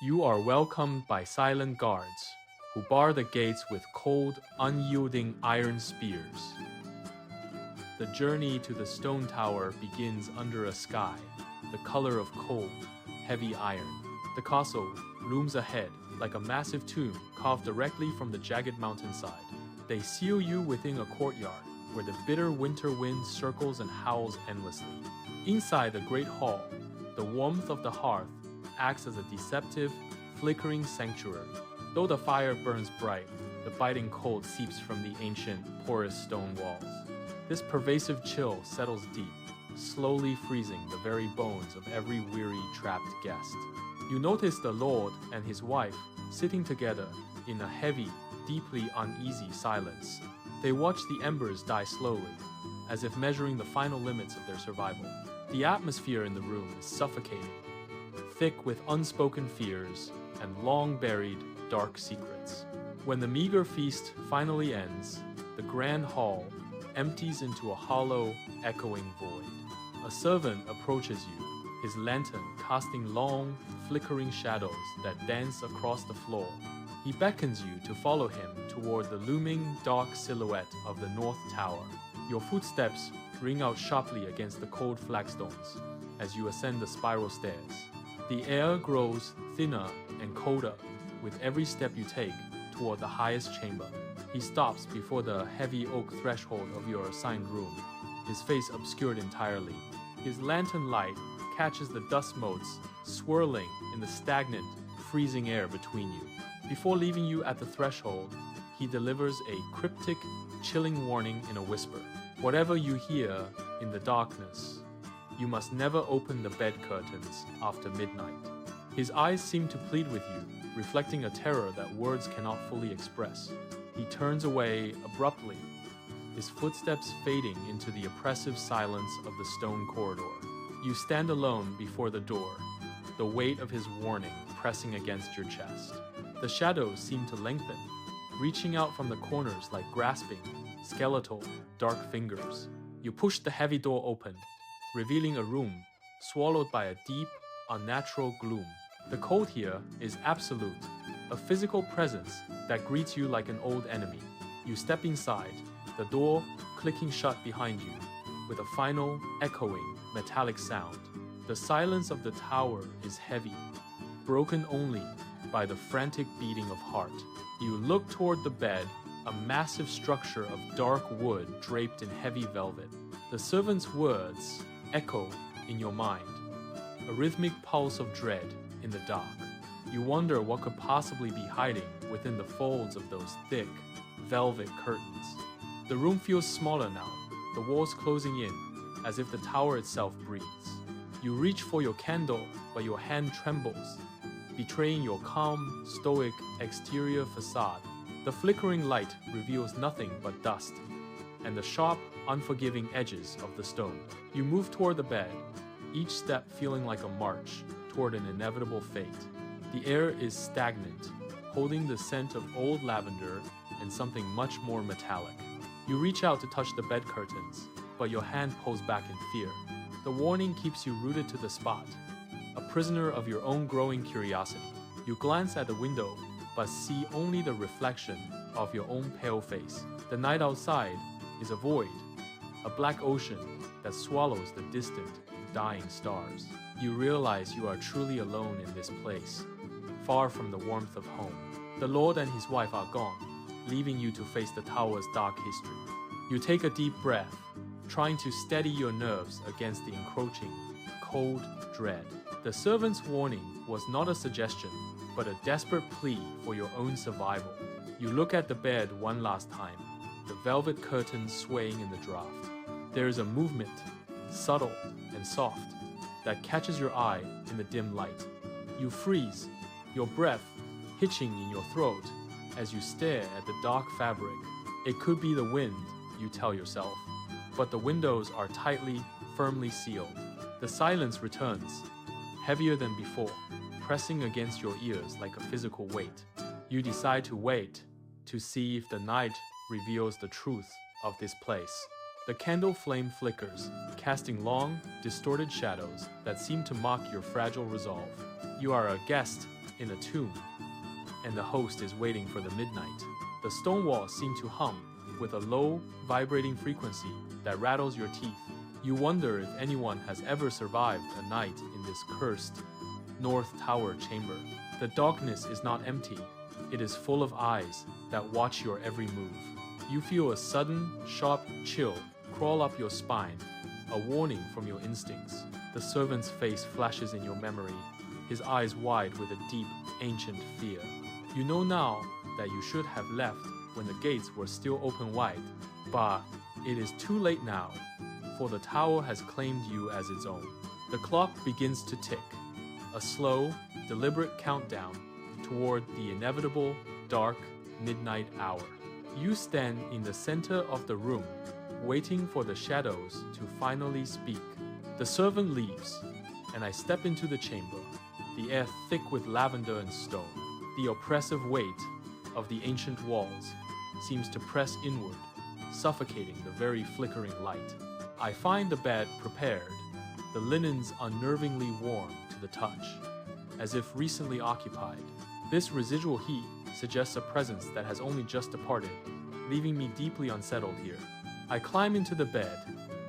You are welcomed by silent guards, who bar the gates with cold, unyielding iron spears. The journey to the stone tower begins under a sky, the color of cold, heavy iron. The castle looms ahead, like a massive tomb carved directly from the jagged mountainside. They seal you within a courtyard, where the bitter winter wind circles and howls endlessly. Inside the great hall, the warmth of the hearth acts as a deceptive, flickering sanctuary. Though the fire burns bright, the biting cold seeps from the ancient, porous stone walls. This pervasive chill settles deep, slowly freezing the very bones of every weary, trapped guest. You notice the Lord and his wife sitting together in a heavy, deeply uneasy silence. They watch the embers die slowly, as if measuring the final limits of their survival. The atmosphere in the room is suffocating, thick with unspoken fears and long-buried, dark secrets. When the meager feast finally ends, the grand hall empties into a hollow, echoing void. A servant approaches you, his lantern casting long, flickering shadows that dance across the floor. He beckons you to follow him toward the looming, dark silhouette of the North Tower. Your footsteps ring out sharply against the cold flagstones as you ascend the spiral stairs. The air grows thinner and colder with every step you take toward the highest chamber. He stops before the heavy oak threshold of your assigned room, his face obscured entirely. His lantern light catches the dust motes swirling in the stagnant, freezing air between you. Before leaving you at the threshold, he delivers a cryptic, chilling warning in a whisper. Whatever you hear in the darkness, you must never open the bed curtains after midnight. His eyes seem to plead with you, reflecting a terror that words cannot fully express. He turns away abruptly, his footsteps fading into the oppressive silence of the stone corridor. You stand alone before the door, the weight of his warning pressing against your chest. The shadows seem to lengthen, reaching out from the corners like grasping, skeletal, dark fingers. You push the heavy door open, revealing a room swallowed by a deep, unnatural gloom. The cold here is absolute, a physical presence that greets you like an old enemy. You step inside, the door clicking shut behind you, with a final, echoing, metallic sound. The silence of the tower is heavy, broken only by the frantic beating of heart. You look toward the bed, a massive structure of dark wood draped in heavy velvet. The servant's words echo in your mind, a rhythmic pulse of dread in the dark. You wonder what could possibly be hiding within the folds of those thick, velvet curtains. The room feels smaller now, the walls closing in, as if the tower itself breathes. You reach for your candle, but your hand trembles, betraying your calm, stoic exterior facade. The flickering light reveals nothing but dust, and the sharp, unforgiving edges of the stone. You move toward the bed, each step feeling like a march toward an inevitable fate. The air is stagnant, holding the scent of old lavender and something much more metallic. You reach out to touch the bed curtains, but your hand pulls back in fear. The warning keeps you rooted to the spot, a prisoner of your own growing curiosity. You glance at the window, but see only the reflection of your own pale face. The night outside is a void, a black ocean that swallows the distant, dying stars. You realize you are truly alone in this place, far from the warmth of home. The Lord and his wife are gone, leaving you to face the tower's dark history. You take a deep breath, trying to steady your nerves against the encroaching, cold dread. The servant's warning was not a suggestion, but a desperate plea for your own survival. You look at the bed one last time, the velvet curtains swaying in the draft. There is a movement, subtle and soft, that catches your eye in the dim light. You freeze, your breath hitching in your throat as you stare at the dark fabric. It could be the wind, you tell yourself, but the windows are tightly, firmly sealed. The silence returns, heavier than before, pressing against your ears like a physical weight. You decide to wait, to see if the night reveals the truth of this place. The candle flame flickers, casting long, distorted shadows that seem to mock your fragile resolve. You are a guest in a tomb, and the host is waiting for the midnight. The stone walls seem to hum with a low, vibrating frequency that rattles your teeth. You wonder if anyone has ever survived a night in this cursed North Tower chamber. The darkness is not empty. It is full of eyes that watch your every move. You feel a sudden, sharp chill crawl up your spine, a warning from your instincts. The servant's face flashes in your memory, his eyes wide with a deep, ancient fear. You know now that you should have left when the gates were still open wide, but it is too late now, for the tower has claimed you as its own. The clock begins to tick, a slow, deliberate countdown toward the inevitable, dark, midnight hour. You stand in the center of the room, waiting for the shadows to finally speak. The servant leaves, and I step into the chamber, the air thick with lavender and stone. The oppressive weight of the ancient walls seems to press inward, suffocating the very flickering light. I find the bed prepared, the linens unnervingly warm to the touch, as if recently occupied. This residual heat suggests a presence that has only just departed, leaving me deeply unsettled here. I climb into the bed,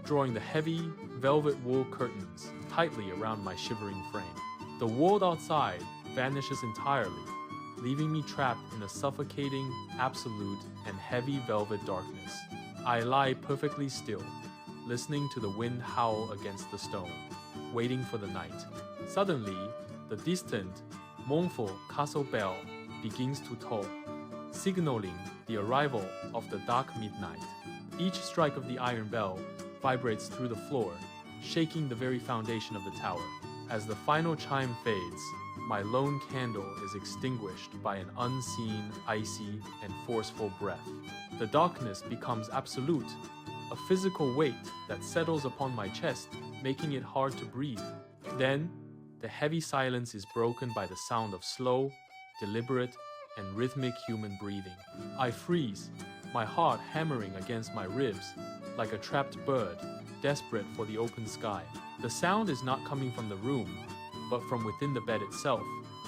drawing the heavy, velvet wool curtains tightly around my shivering frame. The world outside vanishes entirely, leaving me trapped in a suffocating, absolute, and heavy velvet darkness. I lie perfectly still, listening to the wind howl against the stone, waiting for the night. Suddenly, the distant, mournful castle bell begins to toll, signaling the arrival of the dark midnight. Each strike of the iron bell vibrates through the floor, shaking the very foundation of the tower. As the final chime fades, my lone candle is extinguished by an unseen, icy, and forceful breath. The darkness becomes absolute, a physical weight that settles upon my chest, making it hard to breathe. Then, the heavy silence is broken by the sound of slow, deliberate, and rhythmic human breathing. I freeze, my heart hammering against my ribs like a trapped bird, desperate for the open sky. The sound is not coming from the room, but from within the bed itself,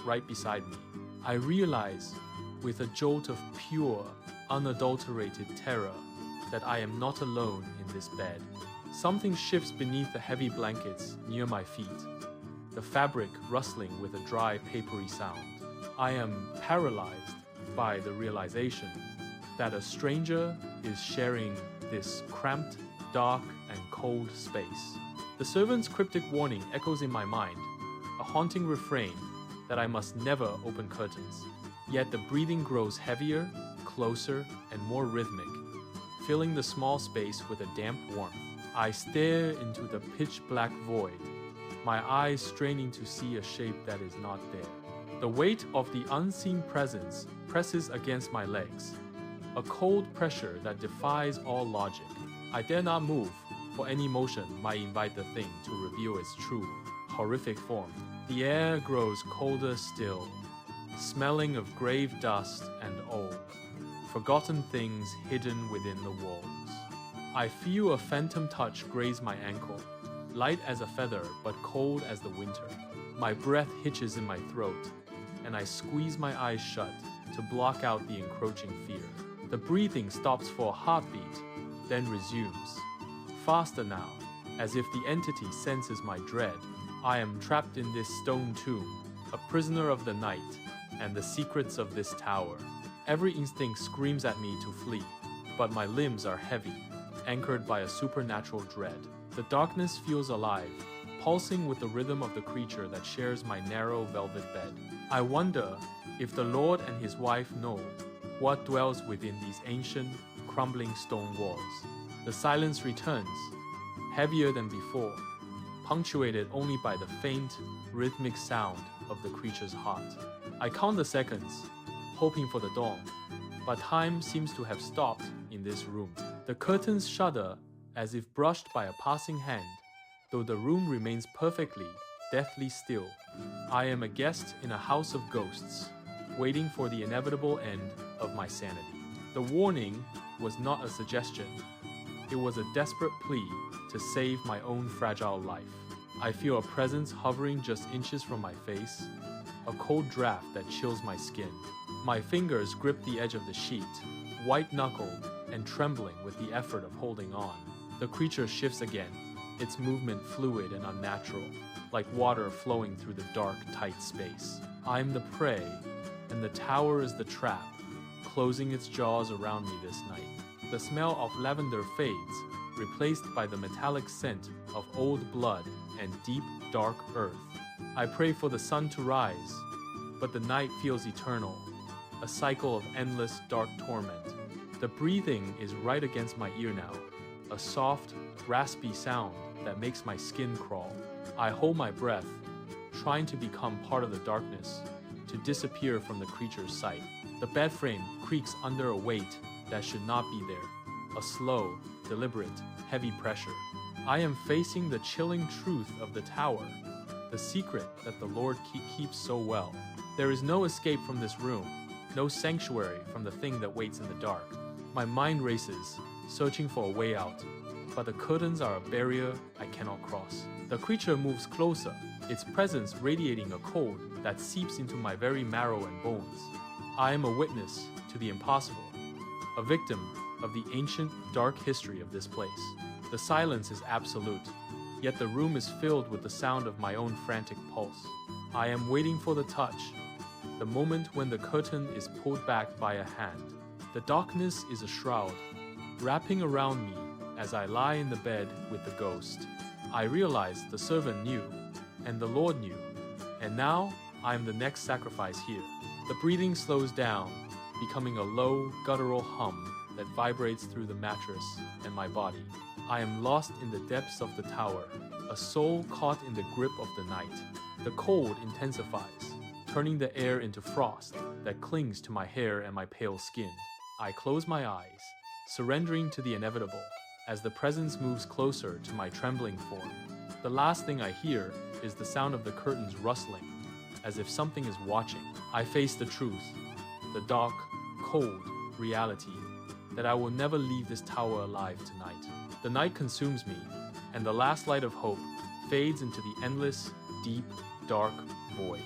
right beside me. I realize, with a jolt of pure, unadulterated terror, that I am not alone in this bed. Something shifts beneath the heavy blankets near my feet, the fabric rustling with a dry, papery sound. I am paralyzed by the realization that a stranger is sharing this cramped, dark, and cold space. The servant's cryptic warning echoes in my mind, a haunting refrain that I must never open curtains. Yet the breathing grows heavier, closer, and more rhythmic, filling the small space with a damp warmth. I stare into the pitch-black void, my eyes straining to see a shape that is not there. The weight of the unseen presence presses against my legs, a cold pressure that defies all logic. I dare not move, for any motion might invite the thing to reveal its true, horrific form. The air grows colder still, smelling of grave dust and old, forgotten things hidden within the walls. I feel a phantom touch graze my ankle, light as a feather but cold as the winter. My breath hitches in my throat, and I squeeze my eyes shut to block out the encroaching fear. The breathing stops for a heartbeat, then resumes. Faster now, as if the entity senses my dread. I am trapped in this stone tomb, a prisoner of the night and the secrets of this tower. Every instinct screams at me to flee, but my limbs are heavy, anchored by a supernatural dread. The darkness feels alive, pulsing with the rhythm of the creature that shares my narrow velvet bed. I wonder if the Lord and his wife know what dwells within these ancient, crumbling stone walls. The silence returns, heavier than before, punctuated only by the faint, rhythmic sound of the creature's heart. I count the seconds, hoping for the dawn, but time seems to have stopped in this room. The curtains shudder as if brushed by a passing hand, though the room remains perfectly, deathly still. I am a guest in a house of ghosts, waiting for the inevitable end of my sanity. The warning was not a suggestion. It was a desperate plea to save my own fragile life. I feel a presence hovering just inches from my face, a cold draft that chills my skin. My fingers grip the edge of the sheet, white-knuckled and trembling with the effort of holding on. The creature shifts again, its movement fluid and unnatural, like water flowing through the dark, tight space. I'm the prey, and the tower is the trap, closing its jaws around me this night. The smell of lavender fades, replaced by the metallic scent of old blood and deep, dark earth. I pray for the sun to rise, but the night feels eternal, a cycle of endless, dark torment. The breathing is right against my ear now, a soft, raspy sound that makes my skin crawl. I hold my breath, trying to become part of the darkness, to disappear from the creature's sight. The bed frame creaks under a weight that should not be there, a slow, deliberate, heavy pressure. I am facing the chilling truth of the tower, the secret that the Lord keeps so well. There is no escape from this room, no sanctuary from the thing that waits in the dark. My mind races, searching for a way out, but the curtains are a barrier I cannot cross. The creature moves closer, its presence radiating a cold that seeps into my very marrow and bones. I am a witness to the impossible, a victim of the ancient, dark history of this place. The silence is absolute, yet the room is filled with the sound of my own frantic pulse. I am waiting for the touch, the moment when the curtain is pulled back by a hand. The darkness is a shroud, wrapping around me as I lie in the bed with the ghost. I realize the servant knew, and the Lord knew, and now I am the next sacrifice here. The breathing slows down, becoming a low, guttural hum that vibrates through the mattress and my body. I am lost in the depths of the tower, a soul caught in the grip of the night. The cold intensifies, turning the air into frost that clings to my hair and my pale skin. I close my eyes, surrendering to the inevitable, as the presence moves closer to my trembling form. The last thing I hear is the sound of the curtains rustling, as if something is watching. I face the truth, the dark, cold reality, that I will never leave this tower alive tonight. The night consumes me, and the last light of hope fades into the endless, deep, dark void.